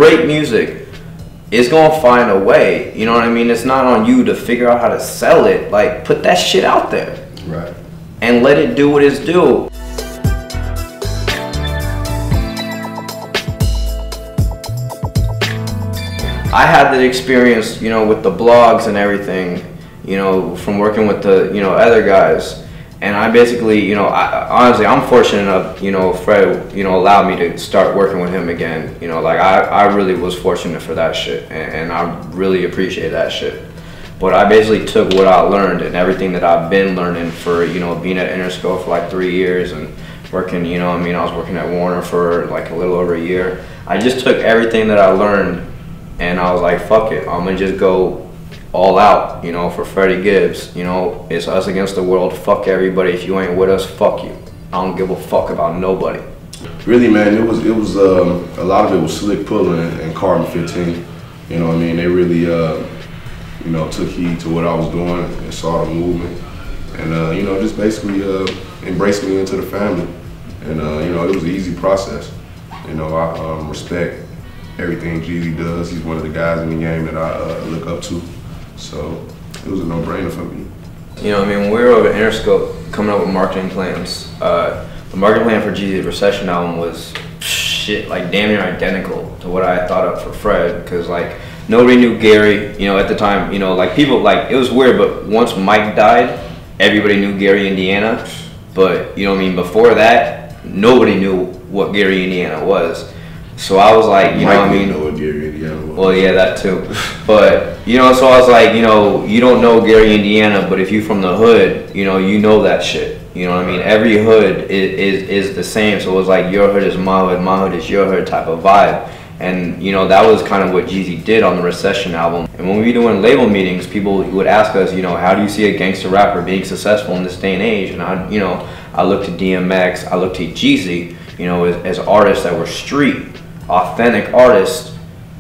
great music, it's gonna find a way. You know what I mean? It's not on you to figure out how to sell it. Like, put that shit out there. Right. And let it do what it's due. I had the experience, you know, with the blogs and everything, you know, from working with the, you know, other guys. And I basically, you know, honestly, I'm fortunate enough, you know, Fred, you know, allowed me to start working with him again. You know, like, I really was fortunate for that shit. And I really appreciate that shit. But I basically took what I learned and everything that I've been learning for, you know, being at Interscope for like 3 years and working, you know, I mean, I was working at Warner for like a little over a year. I just took everything that I learned and I was like, fuck it, I'm gonna just go all out, you know, for Freddie Gibbs. You know, it's us against the world. Fuck everybody. If you ain't with us, fuck you. I don't give a fuck about nobody. Really, man, it was a lot of it was Slick Puller and Carbon 15. You know what I mean? They really, you know, took heed to what I was doing and saw the movement. And, you know, just basically embraced me into the family. And, you know, it was an easy process. You know, I respect everything Jeezy does. He's one of the guys in the game that I look up to. So it was a no-brainer for me. You know, I mean, when we were over at Interscope coming up with marketing plans, the marketing plan for Jeezy's Recession album was shit, like damn near identical to what I had thought up for Fred, because like nobody knew Gary, you know, at the time, you know, like people, like it was weird, but once Mike died, everybody knew Gary, Indiana. But, you know what I mean, before that, nobody knew what Gary, Indiana was. So I was like, you know what I mean? Know what Gary, Indiana was. Well, yeah, that too. But, you know, so I was like, you know, you don't know Gary, Indiana, but if you from the hood, you know that shit. You know what I mean? Every hood is the same. So it was like, your hood is my hood is your hood type of vibe. And, you know, that was kind of what Jeezy did on the Recession album. And when we were doing label meetings, people would ask us, you know, how do you see a gangster rapper being successful in this day and age? And I, you know, I looked at DMX, I looked at Jeezy, you know, as artists that were street, authentic artists,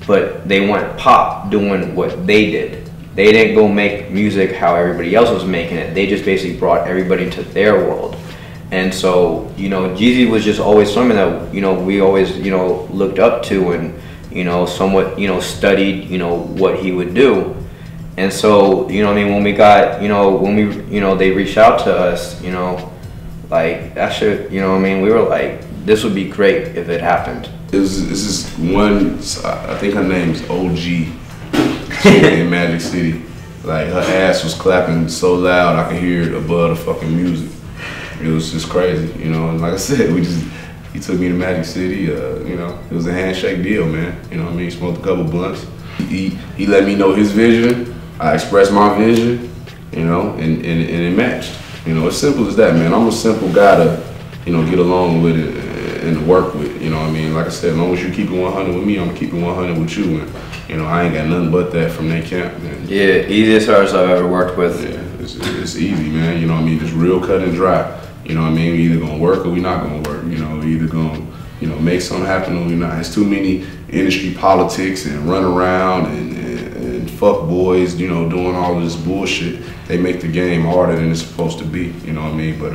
but they went pop doing what they did. They didn't go make music how everybody else was making it. They just basically brought everybody into their world. And so, you know, Jeezy was just always something that, you know, we always, you know, looked up to and, you know, somewhat, you know, studied, you know, what he would do. And so, you know, I mean, when we got, you know, when we, you know, they reached out to us, you know, like that shit, you know, I mean, we were like, this would be great if it happened. It's this one, I think her name's OG, in Magic City. Like, her ass was clapping so loud I could hear it above the fucking music. It was just crazy, you know. And like I said, he took me to Magic City. You know, it was a handshake deal, man. You know what I mean? Smoked a couple blunts. He let me know his vision. I expressed my vision, you know, and it matched. You know, as simple as that, man. I'm a simple guy to, you know, get along with it and work with. You know what I mean? Like I said, as long as you keep it 100 with me, I'm gonna keep it 100 with you. And you know, I ain't got nothing but that from that camp, man. Yeah, easiest artist I've ever worked with. Yeah, it's easy, man. You know what I mean? Just real cut and dry. You know what I mean? We either gonna work or we not gonna work. You know, we either gonna, you know, make something happen or we not. It's too many industry politics and run around and fuck boys, you know, doing all of this bullshit. They make the game harder than it's supposed to be. You know what I mean? But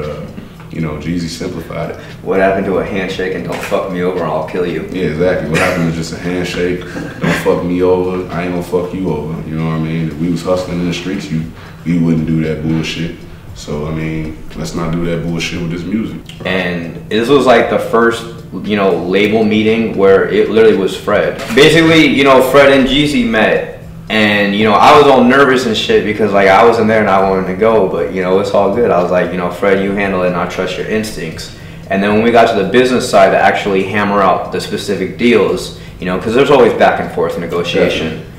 you know, Jeezy simplified it. What happened to a handshake and don't fuck me over and I'll kill you? Yeah, exactly. What happened to just a handshake? Don't fuck me over. I ain't gonna fuck you over. You know what I mean? If we was hustling in the streets, you wouldn't do that bullshit. So, I mean, let's not do that bullshit with this music. And this was like the first, you know, label meeting where it literally was Fred. Basically, you know, Fred and Jeezy met. And, you know, I was all nervous and shit because, like, I was in there and I wanted to go. But, you know, it's all good. I was like, you know, Fred, you handle it and I trust your instincts. And then when we got to the business side to actually hammer out the specific deals, you know, because there's always back and forth negotiation. Definitely.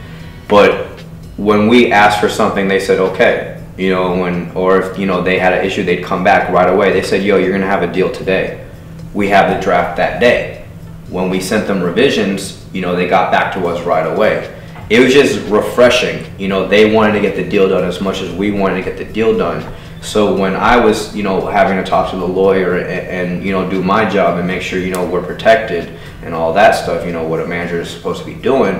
But when we asked for something, they said, okay. You know, or if, you know, they had an issue, they'd come back right away. They said, yo, you're gonna have a deal today. We have the draft that day. When we sent them revisions, you know, they got back to us right away. It was just refreshing. You know, they wanted to get the deal done as much as we wanted to get the deal done. So when I was, you know, having to talk to the lawyer and you know, do my job and make sure, you know, we're protected and all that stuff, you know, what a manager is supposed to be doing,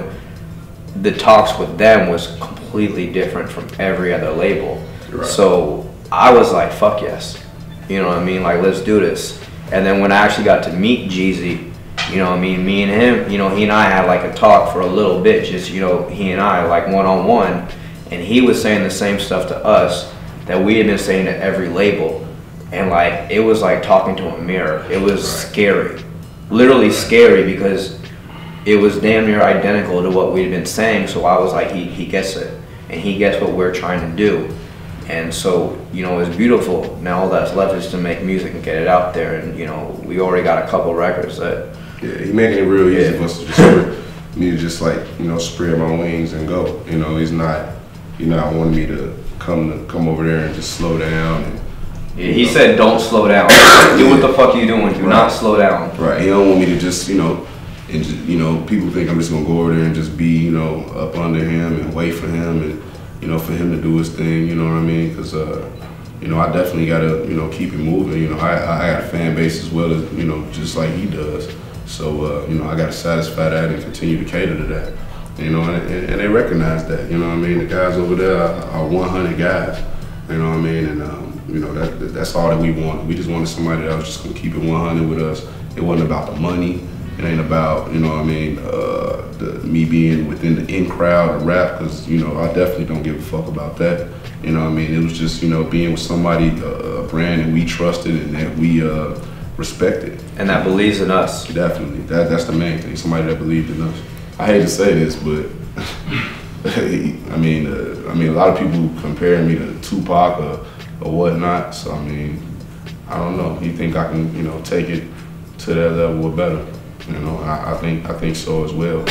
the talks with them was completely different from every other label. Right. So I was like, fuck yes. You know what I mean? Like, let's do this. And then when I actually got to meet Jeezy, You know what I mean? Me and him, you know, he and I had like a talk for a little bit, just, you know, he and I, like one-on-one, and he was saying the same stuff to us that we had been saying to every label. And like, it was like talking to a mirror. It was scary, literally scary, because it was damn near identical to what we'd been saying. So I was like, he gets it, and he gets what we're trying to do. And so, you know, it's beautiful. Now all that's left is to make music and get it out there. And, you know, we already got a couple records that. Yeah, he making it real easy for us to just like, you know, spread my wings and go. You know, he's not wanting me to come over there and just slow down. And, yeah, he said, don't slow down. Do what the fuck you doing. Do not slow down. Right. He don't want me to just, you know, and just, you know, people think I'm just gonna go over there and just be, you know, up under him and wait for him and, you know, for him to do his thing. You know what I mean? Because, you know, I definitely gotta, you know, keep it moving. You know, I got a fan base as well as, you know, just like he does. So, you know, I got to satisfy that and continue to cater to that, you know, and they recognize that, you know what I mean? The guys over there are 100 guys, you know what I mean? And, you know, that's all that we wanted. We just wanted somebody that was just going to keep it 100 with us. It wasn't about the money. It ain't about, you know what I mean, me being within the in crowd or rap, because, you know, I definitely don't give a fuck about that. You know what I mean? It was just, you know, being with somebody, a brand that we trusted and that we respected. And that believes in us. Definitely. That's the main thing. Somebody that believed in us. I hate to say this, but I mean, a lot of people comparing me to Tupac or whatnot. So I mean, I don't know. You think I can, you know, take it to that level or better? You know, I think so as well.